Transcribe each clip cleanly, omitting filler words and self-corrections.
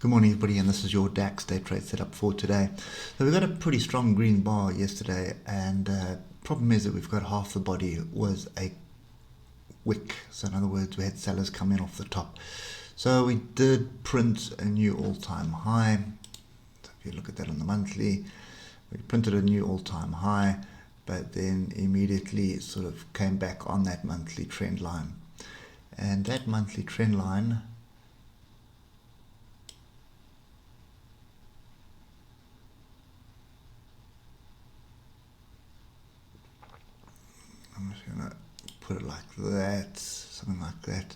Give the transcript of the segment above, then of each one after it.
Good morning, everybody, and this is your DAX day trade setup for today. So we got a pretty strong green bar yesterday, and problem is that we've got half the body was a wick. So in other words, we had sellers come in off the top. So we did print a new all-time high. So if you look at that on the monthly, we printed a new all-time high, but then immediately sort of came back on that monthly trend line. And that monthly trend line, I'm just going to put it like that, something like that.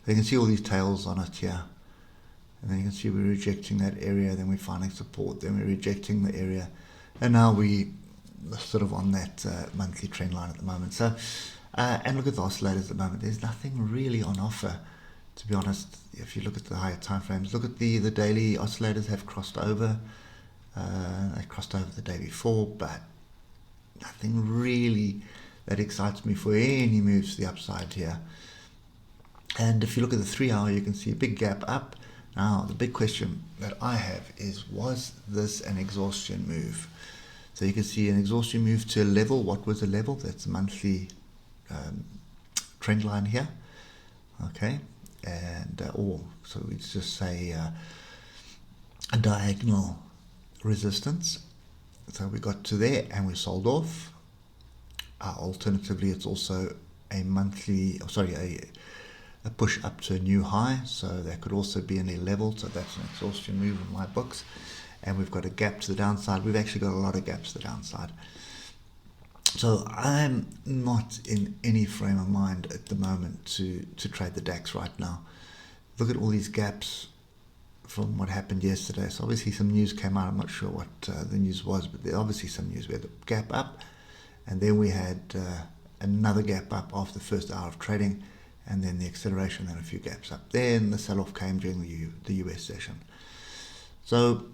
You can see all these tails on it here. And then you can see we're rejecting that area, then we're finding support, then we're rejecting the area. And now we are sort of on that monthly trend line at the moment. So, and look at the oscillators at the moment. There's nothing really on offer, to be honest. If you look at the higher time frames, look at the daily oscillators have crossed over. They crossed over the day before, but nothing really that excites me for any moves to the upside here. And if you look at the 3 hour, you can see a big gap up. Now, the big question that I have is, was this an exhaustion move? So you can see an exhaustion move to a level. What was the level? That's the monthly trend line here. Okay. And, so we just say a diagonal resistance. So we got to there and we sold off. Alternatively, it's also a monthly, a push up to a new high, so that could also be in a level, so that's an exhaustion move in my books. And we've got a gap to the downside. We've actually got a lot of gaps to the downside. So I'm not in any frame of mind at the moment to trade the DAX right now. Look at all these gaps from what happened yesterday. So obviously some news came out. I'm not sure what the news was, but there's obviously some news. We had a gap up, and then we had another gap up after the first hour of trading, and then the acceleration, then a few gaps up. Then the sell-off came during the US session. So,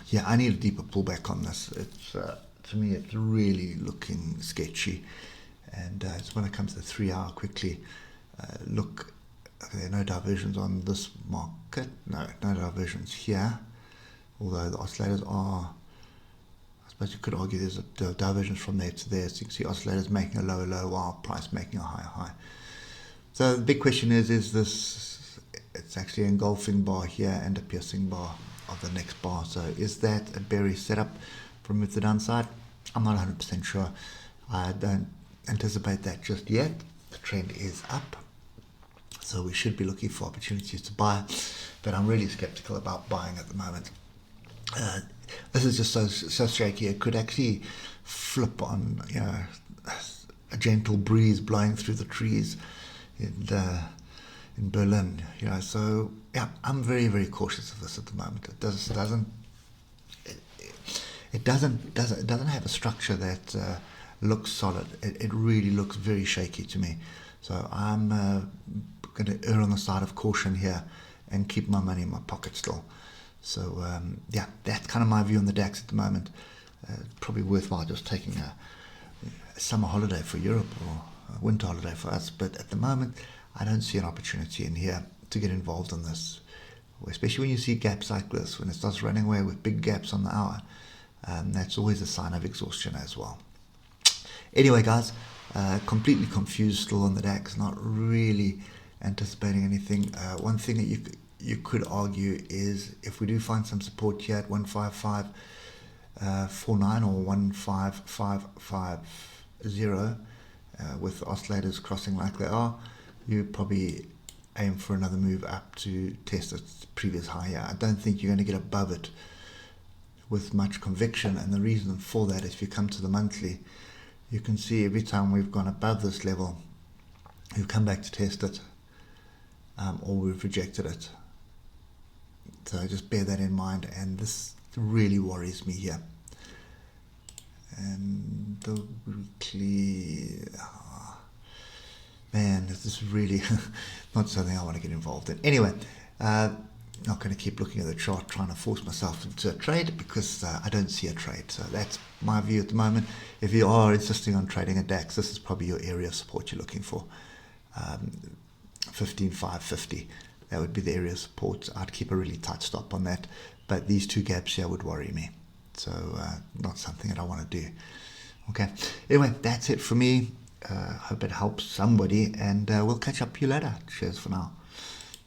yeah, I need a deeper pullback on this. It's to me, it's really looking sketchy. And it's when it comes to the 3 hour quickly, look, there are no diversions on this market. No diversions here, although the oscillators are, but you could argue there's a divergence from there to there. So you can see oscillators making a lower low while price making a higher high. So the big question is this, it's actually an engulfing bar here and a piercing bar of the next bar. So is that a bearish setup for a move to the downside? I'm not 100% sure. I don't anticipate that just yet. The trend is up, so we should be looking for opportunities to buy, but I'm really skeptical about buying at the moment. This is just so shaky. It could actually flip on, a gentle breeze blowing through the trees in Berlin. So yeah, I'm very, very cautious of this at the moment. It doesn't have a structure that looks solid. It really looks very shaky to me. So I'm going to err on the side of caution here and keep my money in my pocket still. So yeah, that's kind of my view on the DAX at the moment. Probably worthwhile just taking a summer holiday for Europe or a winter holiday for us. But at the moment, I don't see an opportunity in here to get involved in this, especially when you see gaps like this, when it starts running away with big gaps on the hour. That's always a sign of exhaustion as well. Anyway, guys, completely confused still on the DAX, not really anticipating anything. One thing that you could argue is if we do find some support here at 155.49 or 15550, with oscillators crossing like they are, you probably aim for another move up to test its previous high here. I don't think you're going to get above it with much conviction, and the reason for that is if you come to the monthly, you can see every time we've gone above this level, we've come back to test it, or we've rejected it. So just bear that in mind, and this really worries me here. And the weekly, man, this is really not something I want to get involved in. Anyway, not going to keep looking at the chart trying to force myself into a trade because I don't see a trade. So that's my view at the moment. If you are insisting on trading a DAX, this is probably your area of support you're looking for. 15,550. that would be the area of support. I'd keep a really tight stop on that. But these two gaps here would worry me. So not something that I want to do. Okay. Anyway, that's it for me. Hope it helps somebody, and we'll catch up with you later. Cheers for now.